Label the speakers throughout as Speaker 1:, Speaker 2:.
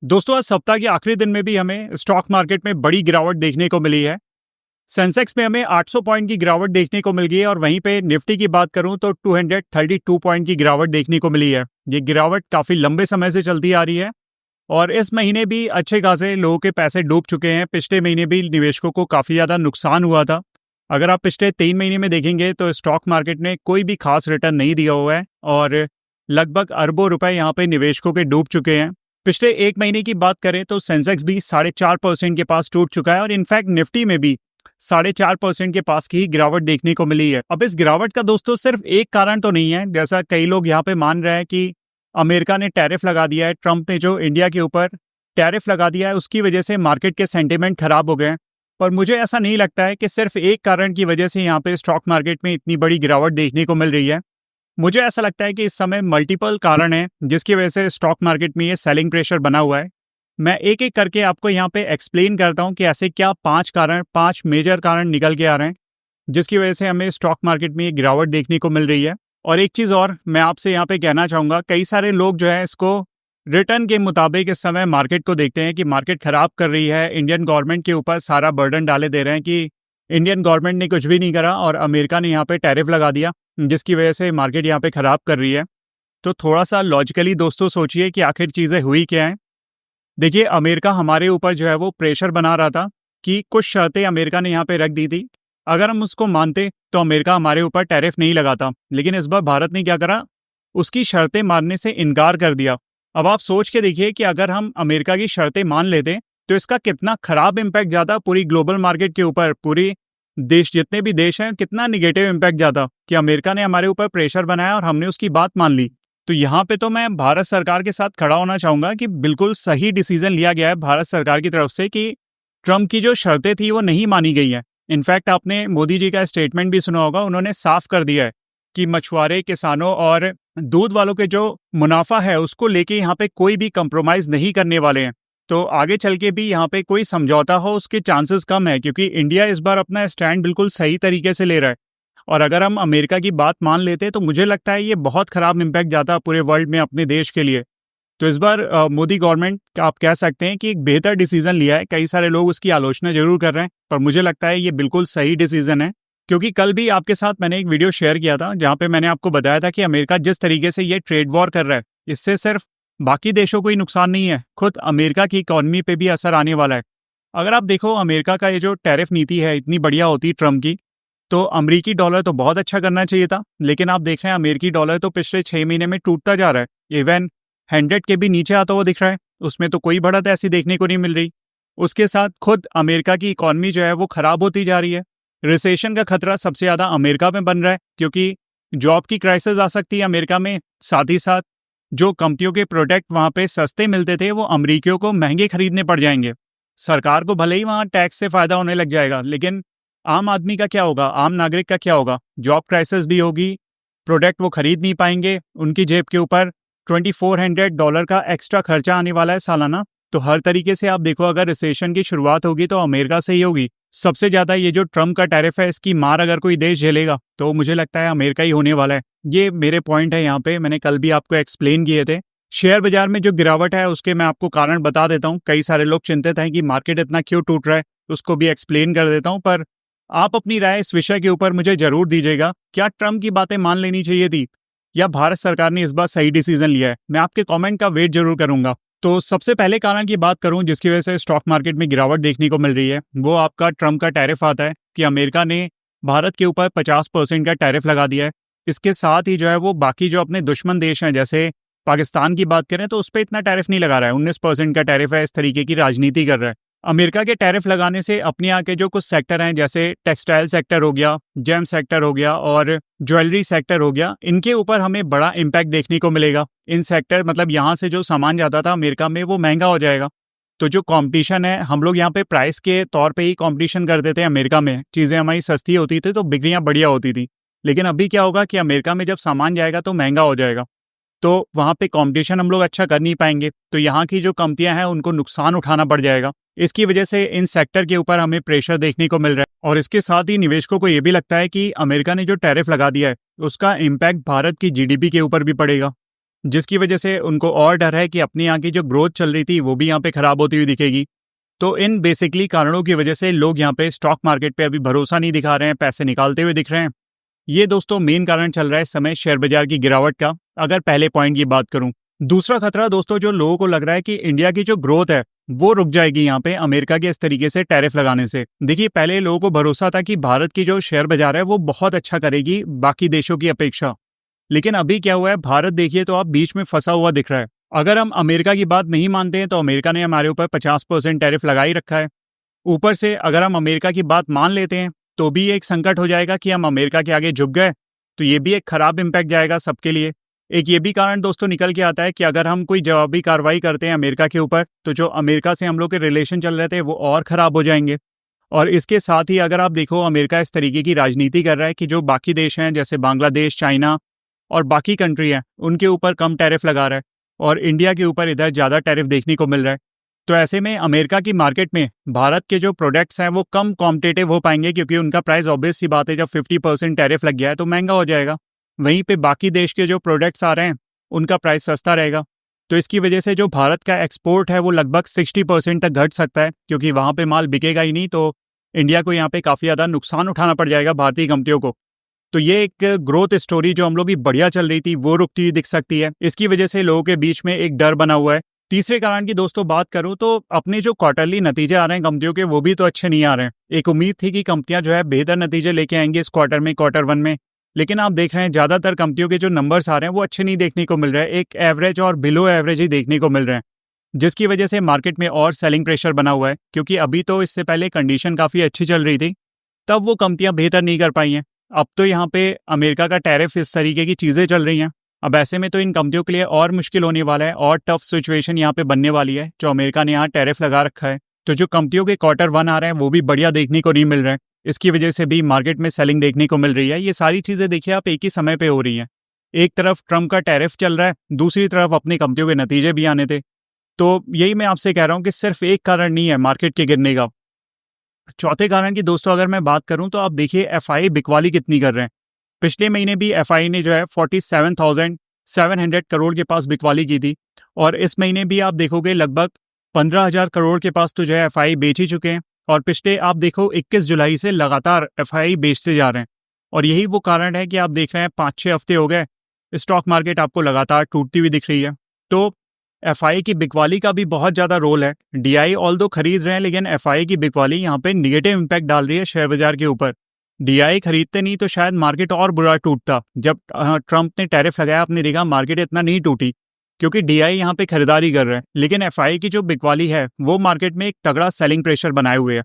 Speaker 1: दोस्तों आज सप्ताह के आखिरी दिन में भी हमें स्टॉक मार्केट में बड़ी गिरावट देखने को मिली है। सेंसेक्स में हमें 800 पॉइंट की गिरावट देखने को मिल गई है और वहीं पे निफ्टी की बात करूं तो 232 पॉइंट की गिरावट देखने को मिली है। ये गिरावट काफ़ी लंबे समय से चलती आ रही है और इस महीने भी अच्छे खासे लोगों के पैसे डूब चुके हैं। पिछले महीने भी निवेशकों को काफ़ी ज़्यादा नुकसान हुआ था। अगर आप पिछले 3 महीने में देखेंगे तो स्टॉक मार्केट ने कोई भी खास रिटर्न नहीं दिया हुआ है और लगभग अरबों रुपए यहाँ पे निवेशकों के डूब चुके हैं। पिछले 1 महीने की बात करें तो सेंसेक्स भी 4.5% के पास टूट चुका है और इनफैक्ट निफ्टी में भी 4.5% के पास की ही गिरावट देखने को मिली है। अब इस गिरावट का दोस्तों सिर्फ एक कारण तो नहीं है, जैसा कई लोग यहाँ पे मान रहे हैं कि अमेरिका ने टैरिफ लगा दिया है, ट्रंप ने जो इंडिया के ऊपर टैरिफ लगा दिया है उसकी वजह से मार्केट के सेंटिमेंट खराब हो गए हैं। पर मुझे ऐसा नहीं लगता है कि सिर्फ एक कारण की वजह से यहाँ पे स्टॉक मार्केट में इतनी बड़ी गिरावट देखने को मिल रही है। मुझे ऐसा लगता है कि इस समय मल्टीपल कारण हैं जिसकी वजह से स्टॉक मार्केट में ये सेलिंग प्रेशर बना हुआ है। मैं एक एक करके आपको यहाँ पे एक्सप्लेन करता हूँ कि ऐसे क्या 5 मेजर कारण निकल के आ रहे हैं जिसकी वजह से हमें स्टॉक मार्केट में ये गिरावट देखने को मिल रही है। और एक चीज़ और मैं आपसे यहाँ पे कहना चाहूँगा, कई सारे लोग जो है इसको रिटर्न के मुताबिक इस समय मार्केट को देखते हैं कि मार्केट खराब कर रही है, इंडियन गवर्नमेंट के ऊपर सारा बर्डन डाले दे रहे हैं कि इंडियन गवर्नमेंट ने कुछ भी नहीं करा और अमेरिका ने यहाँ पे टैरिफ लगा दिया जिसकी वजह से मार्केट यहाँ पे ख़राब कर रही है। तो थोड़ा सा लॉजिकली दोस्तों सोचिए कि आखिर चीज़ें हुई क्या हैं। देखिए, अमेरिका हमारे ऊपर जो है वो प्रेशर बना रहा था कि कुछ शर्तें अमेरिका ने यहाँ पे रख दी थी। अगर हम उसको मानते तो अमेरिका हमारे ऊपर टैरिफ नहीं लगाता, लेकिन इस बार भारत ने क्या करा, उसकी शर्तें मानने से इनकार कर दिया। अब आप सोच के देखिए कि अगर हम अमेरिका की शर्तें मान लेते तो इसका कितना खराब इम्पैक्ट जाता पूरी ग्लोबल मार्केट के ऊपर, पूरी देश जितने भी देश हैं, कितना निगेटिव इम्पैक्ट जाता कि अमेरिका ने हमारे ऊपर प्रेशर बनाया और हमने उसकी बात मान ली। तो यहाँ पे तो मैं भारत सरकार के साथ खड़ा होना चाहूँगा कि बिल्कुल सही डिसीजन लिया गया है भारत सरकार की तरफ से कि ट्रंप की जो शर्तें थी वो नहीं मानी गई हैं। इनफैक्ट आपने मोदी जी का स्टेटमेंट भी सुना होगा, उन्होंने साफ कर दिया है कि मछुआरे, किसानों और दूध वालों के जो मुनाफा है उसको लेके यहाँ पे कोई भी कंप्रोमाइज़ नहीं करने वाले हैं। तो आगे चल के भी यहाँ पे कोई समझौता हो उसके चांसेस कम है, क्योंकि इंडिया इस बार अपना स्टैंड बिल्कुल सही तरीके से ले रहा है। और अगर हम अमेरिका की बात मान लेते तो मुझे लगता है ये बहुत ख़राब इम्पैक्ट जाता पूरे वर्ल्ड में अपने देश के लिए। तो इस बार मोदी गवर्नमेंट आप कह सकते हैं कि एक बेहतर डिसीजन लिया है। कई सारे लोग उसकी आलोचना जरूर कर रहे हैं, पर मुझे लगता है ये बिल्कुल सही डिसीजन है। क्योंकि कल भी आपके साथ मैंने एक वीडियो शेयर किया था जहाँ पे मैंने आपको बताया था कि अमेरिका जिस तरीके से ये ट्रेड वॉर कर रहा है, इससे सिर्फ बाकी देशों को ही नुकसान नहीं है, खुद अमेरिका की इकॉनमी पे भी असर आने वाला है। अगर आप देखो अमेरिका का ये जो टैरिफ नीति है इतनी बढ़िया होती ट्रम्प की, तो अमेरिकी डॉलर तो बहुत अच्छा करना चाहिए था, लेकिन आप देख रहे हैं अमेरिकी डॉलर तो पिछले 6 महीने में टूटता जा रहा है। इवन 100 के भी नीचे आता हुआ दिख रहा है, उसमें तो कोई बढ़त ऐसी देखने को नहीं मिल रही। उसके साथ खुद अमेरिका की इकॉनमी जो है वो खराब होती जा रही है। रिसेशन का खतरा सबसे ज़्यादा अमेरिका में बन रहा है क्योंकि जॉब की क्राइसिस आ सकती है अमेरिका में। साथ ही साथ जो कंपनियों के प्रोडक्ट वहाँ पे सस्ते मिलते थे वो अमेरिकियों को महंगे खरीदने पड़ जाएंगे। सरकार को भले ही वहाँ टैक्स से फ़ायदा होने लग जाएगा, लेकिन आम आदमी का क्या होगा, आम नागरिक का क्या होगा? जॉब क्राइसिस भी होगी, प्रोडक्ट वो खरीद नहीं पाएंगे, उनकी जेब के ऊपर $2400 का एक्स्ट्रा खर्चा आने वाला है सालाना। तो हर तरीके से आप देखो, अगर रिसेशन की शुरुआत होगी तो अमेरिका से ही होगी। सबसे ज़्यादा ये जो ट्रम्प का टैरिफ है इसकी मार अगर कोई देश झेलेगा तो मुझे लगता है अमेरिका ही होने वाला है। ये मेरे पॉइंट है यहाँ पे, मैंने कल भी आपको एक्सप्लेन किए थे। शेयर बाजार में जो गिरावट है उसके मैं आपको कारण बता देता हूँ। कई सारे लोग चिंतित हैं कि मार्केट इतना क्यों टूट रहा है, उसको भी एक्सप्लेन कर देता हूँ। पर आप अपनी राय इस विषय के ऊपर मुझे जरूर दीजिएगा। क्या ट्रम्प की बातें मान लेनी चाहिए थी या भारत सरकार ने इस बार सही डिसीजन लिया है? मैं आपके कमेंट का वेट जरूर करूंगा। तो सबसे पहले कारण की बात करूं जिसकी वजह से स्टॉक मार्केट में गिरावट देखने को मिल रही है, वो आपका ट्रम्प का टैरिफ आता है कि अमेरिका ने भारत के ऊपर 50% का टैरिफ लगा दिया है। इसके साथ ही जो है वो बाकी जो अपने दुश्मन देश हैं, जैसे पाकिस्तान की बात करें तो उस पर इतना टैरिफ नहीं लगा रहा है, 19% का टैरिफ है। इस तरीके की राजनीति कर रहा है। अमेरिका के टैरिफ लगाने से अपने यहाँ के जो कुछ सेक्टर हैं, जैसे टेक्सटाइल सेक्टर हो गया, जेम सेक्टर हो गया और ज्वेलरी सेक्टर हो गया, इनके ऊपर हमें बड़ा इम्पैक्ट देखने को मिलेगा। इन सेक्टर मतलब यहाँ से जो सामान जाता था अमेरिका में वो महंगा हो जाएगा। तो जो कंपटीशन है, हम लोग यहाँ पे प्राइस के तौर पे ही कंपटीशन करते थे। अमेरिका में चीज़ें हमारी सस्ती होती थी तो बिक्रियाँ बढ़िया होती थी, लेकिन अभी क्या होगा कि अमेरिका में जब सामान जाएगा तो महंगा हो जाएगा, तो वहाँ पे कंपटीशन हम लोग अच्छा कर नहीं पाएंगे। तो यहाँ की जो कंपनियां हैं उनको नुकसान उठाना पड़ जाएगा। इसकी वजह से इन सेक्टर के ऊपर हमें प्रेशर देखने को मिल रहा है। और इसके साथ ही निवेशकों को ये भी लगता है कि अमेरिका ने जो टैरिफ लगा दिया है उसका इम्पैक्ट भारत की जीडीपी के ऊपर भी पड़ेगा। जिसकी वजह से उनको और डर है कि अपनी यहाँ की जो ग्रोथ चल रही थी वो भी यहाँ पे खराब होती हुई दिखेगी। तो इन बेसिकली कारणों की वजह से लोग यहाँ पे स्टॉक मार्केट पे अभी भरोसा नहीं दिखा रहे हैं, पैसे निकालते हुए दिख रहे हैं। ये दोस्तों मेन कारण चल रहा है इस समय शेयर बाजार की गिरावट का, अगर पहले पॉइंट की बात करूं। दूसरा खतरा दोस्तों जो लोगों को लग रहा है कि इंडिया की जो ग्रोथ है वो रुक जाएगी यहाँ पे अमेरिका के इस तरीके से टैरिफ लगाने से। देखिए पहले लोगों को भरोसा था कि भारत की जो शेयर बाजार है वो बहुत अच्छा करेगी बाकी देशों की अपेक्षा, लेकिन अभी क्या हुआ है, भारत देखिए तो आप बीच में फंसा हुआ दिख रहा है। अगर हम अमेरिका की बात नहीं मानते हैं तो अमेरिका ने हमारे ऊपर 50% टैरिफ लगा ही रखा है। ऊपर से अगर हम अमेरिका की बात मान लेते हैं तो भी एक संकट हो जाएगा कि हम अमेरिका के आगे झुक गए, तो ये भी एक खराब इम्पैक्ट जाएगा सबके लिए। एक ये भी कारण दोस्तों निकल के आता है कि अगर हम कोई जवाबी कार्रवाई करते हैं अमेरिका के ऊपर तो जो अमेरिका से हम लोग के रिलेशन चल रहे थे वो और ख़राब हो जाएंगे। और इसके साथ ही अगर आप देखो अमेरिका इस तरीके की राजनीति कर रहा है कि जो बाकी देश हैं जैसे बांग्लादेश, चाइना और बाकी कंट्री हैं उनके ऊपर कम टैरिफ लगा रहा है और इंडिया के ऊपर इधर ज़्यादा टैरिफ देखने को मिल रहा है। तो ऐसे में अमेरिका की मार्केट में भारत के जो प्रोडक्ट्स हैं वो कम कॉम्पिटेटिव हो पाएंगे, क्योंकि उनका प्राइस ऑब्वियस सी बात है जब 50% टैरिफ लग गया है तो महंगा हो जाएगा। वहीं पे बाकी देश के जो प्रोडक्ट्स आ रहे हैं उनका प्राइस सस्ता रहेगा। तो इसकी वजह से जो भारत का एक्सपोर्ट है वो लगभग 60% तक घट सकता है, क्योंकि वहाँ पे माल बिकेगा ही नहीं, तो इंडिया को यहाँ पे काफ़ी ज़्यादा नुकसान उठाना पड़ जाएगा भारतीय कंपनियों को। तो ये एक ग्रोथ स्टोरी जो हम लोग की बढ़िया चल रही थी वो रुकती हुई दिख सकती है। इसकी वजह से लोगों के बीच में एक डर बना हुआ है। तीसरे कारण की दोस्तों बात करूं तो अपने जो क्वार्टरली नतीजे आ रहे हैं कंपनियों के वो भी तो अच्छे नहीं आ रहे हैं। एक उम्मीद थी कि कंपनियां जो है बेहतर नतीजे लेके आएंगे इस क्वार्टर में, क्वार्टर 1 में, लेकिन आप देख रहे हैं ज़्यादातर कंपनियों के जो नंबर्स आ रहे हैं वो अच्छे नहीं देखने को मिल रहे हैं, एक एवरेज और बिलो एवरेज ही देखने को मिल रहे हैं, जिसकी वजह से मार्केट में और सेलिंग प्रेशर बना हुआ है। क्योंकि अभी तो इससे पहले कंडीशन काफ़ी अच्छी चल रही थी, तब वो कंपनियां बेहतर नहीं कर पाई हैं। अब तो यहाँ पे अमेरिका का टैरिफ इस तरीके की चीज़ें चल रही हैं, अब ऐसे में तो इन कंपनियों के लिए और मुश्किल होने वाला है और टफ सिचुएशन यहाँ पे बनने वाली है जो अमेरिका ने यहाँ टैरिफ लगा रखा है। तो जो कंपनियों के क्वार्टर 1 आ रहे हैं वो भी बढ़िया देखने को नहीं मिल रहे हैं, इसकी वजह से भी मार्केट में सेलिंग देखने को मिल रही है। ये सारी चीज़ें देखिए आप एक ही समय पे हो रही हैं। एक तरफ ट्रम्प का टैरिफ चल रहा है, दूसरी तरफ अपनी कंपनियों के नतीजे भी आने थे। तो यही मैं आपसे कह रहा हूँ कि सिर्फ एक कारण नहीं है मार्केट के गिरने का। चौथे कारण की दोस्तों अगर मैं बात करूं तो आप देखिए एफआई बिकवाली कितनी कर रहे हैं। पिछले महीने भी एफआई ने जो है 47,700 करोड़ के पास बिकवाली की थी, और इस महीने भी आप देखोगे लगभग 15,000 करोड़ के पास तो जो है एफआई बेच ही चुके हैं। और पिछले आप देखो 21 जुलाई से लगातार एफआई बेचते जा रहे हैं, और यही वो कारण है कि आप देख रहे हैं 5-6 हफ्ते हो गए स्टॉक मार्केट आपको लगातार टूटती हुई दिख रही है। तो एफआई की बिकवाली का भी बहुत ज़्यादा रोल है। डीआई ऑल दो खरीद रहे हैं, लेकिन एफआई की बिकवाली यहाँ पे निगेटिव इम्पैक्ट डाल रही है शेयर बाजार के ऊपर। डीआई खरीदते नहीं तो शायद मार्केट और बुरा टूटता। जब ट्रंप ने टैरिफ लगाया आपने देखा मार्केट इतना नहीं टूटी, क्योंकि डीआई यहाँ पे खरीदारी कर रहे हैं। लेकिन एफआई की जो बिकवाली है वो मार्केट में एक तगड़ा सेलिंग प्रेशर बनाए हुए है।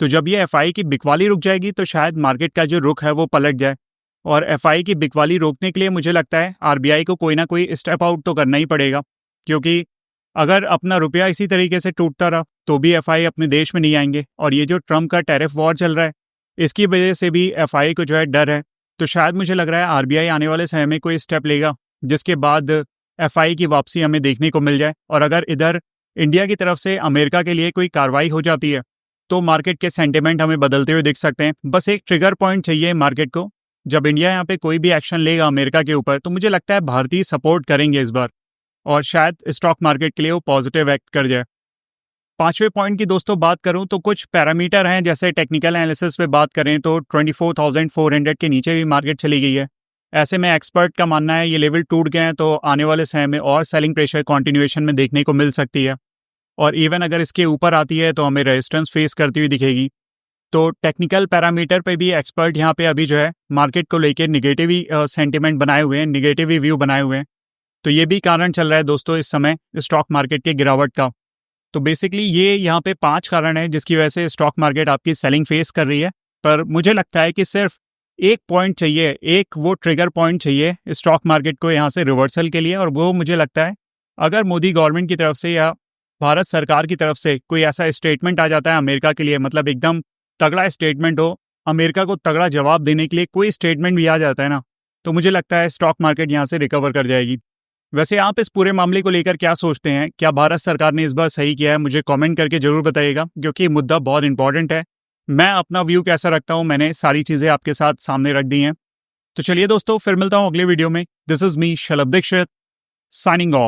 Speaker 1: तो जब ये एफआई की बिकवाली रुक जाएगी तो शायद मार्केट का जो रुख है वो पलट जाए। और एफआई की बिकवाली रोकने के लिए मुझे लगता है आरबीआई को कोई ना कोई स्टेप आउट तो करना ही पड़ेगा, क्योंकि अगर अपना रुपया इसी तरीके से टूटता रहा तो भी एफआई अपने देश में नहीं आएंगे। और ये जो ट्रम्प का टैरिफ वॉर चल रहा है इसकी वजह से भी एफआई को जो है डर है। तो शायद मुझे लग रहा है आरबीआई आने वाले समय में कोई स्टेप लेगा जिसके बाद एफआई की वापसी हमें देखने को मिल जाए। और अगर इधर इंडिया की तरफ से अमेरिका के लिए कोई कार्रवाई हो जाती है तो मार्केट के सेंटिमेंट हमें बदलते हुए दिख सकते हैं। बस एक ट्रिगर पॉइंट चाहिए मार्केट को। जब इंडिया यहाँ पे कोई भी एक्शन लेगा अमेरिका के ऊपर तो मुझे लगता है भारतीय सपोर्ट करेंगे इस बार, और शायद स्टॉक मार्केट के लिए वो पॉजिटिव एक्ट कर जाए। पांचवें पॉइंट की दोस्तों बात करूं तो कुछ पैरामीटर हैं, जैसे टेक्निकल एनालिसिस पे बात करें तो 24,400 के नीचे भी मार्केट चली गई है। ऐसे में एक्सपर्ट का मानना है ये लेवल टूट गए हैं तो आने वाले समय में और सेलिंग प्रेशर कंटिन्यूएशन में देखने को मिल सकती है, और इवन अगर इसके ऊपर आती है तो हमें रेजिस्टेंस फेस करती हुई दिखेगी। तो टेक्निकल पैरामीटर पे भी एक्सपर्ट यहाँ पे अभी जो है मार्केट को लेकर निगेटिव ही सेंटिमेंट बनाए हुए हैं, निगेटिव ही व्यू बनाए हुए हैं। तो ये भी कारण चल रहा है दोस्तों इस समय स्टॉक मार्केट के गिरावट का। तो बेसिकली ये यहाँ पे 5 कारण है जिसकी वजह से स्टॉक मार्केट आपकी सेलिंग फेस कर रही है। पर मुझे लगता है कि सिर्फ एक पॉइंट चाहिए, एक वो ट्रिगर पॉइंट चाहिए स्टॉक मार्केट को यहाँ से रिवर्सल के लिए, और वो मुझे लगता है अगर मोदी गवर्नमेंट की तरफ से या भारत सरकार की तरफ से कोई ऐसा स्टेटमेंट आ जाता है अमेरिका के लिए, मतलब एकदम तगड़ा स्टेटमेंट हो, अमेरिका को तगड़ा जवाब देने के लिए कोई स्टेटमेंट भी आ जाता है ना, तो मुझे लगता है स्टॉक मार्केट यहाँ से रिकवर कर जाएगी। वैसे आप इस पूरे मामले को लेकर क्या सोचते हैं? क्या भारत सरकार ने इस बार सही किया है? मुझे कमेंट करके जरूर बताइएगा, क्योंकि ये मुद्दा बहुत इंपॉर्टेंट है। मैं अपना व्यू कैसा रखता हूँ मैंने सारी चीज़ें आपके साथ सामने रख दी हैं। तो चलिए दोस्तों फिर मिलता हूँ अगले वीडियो में। This is me Shalabh Dixit. Signing of.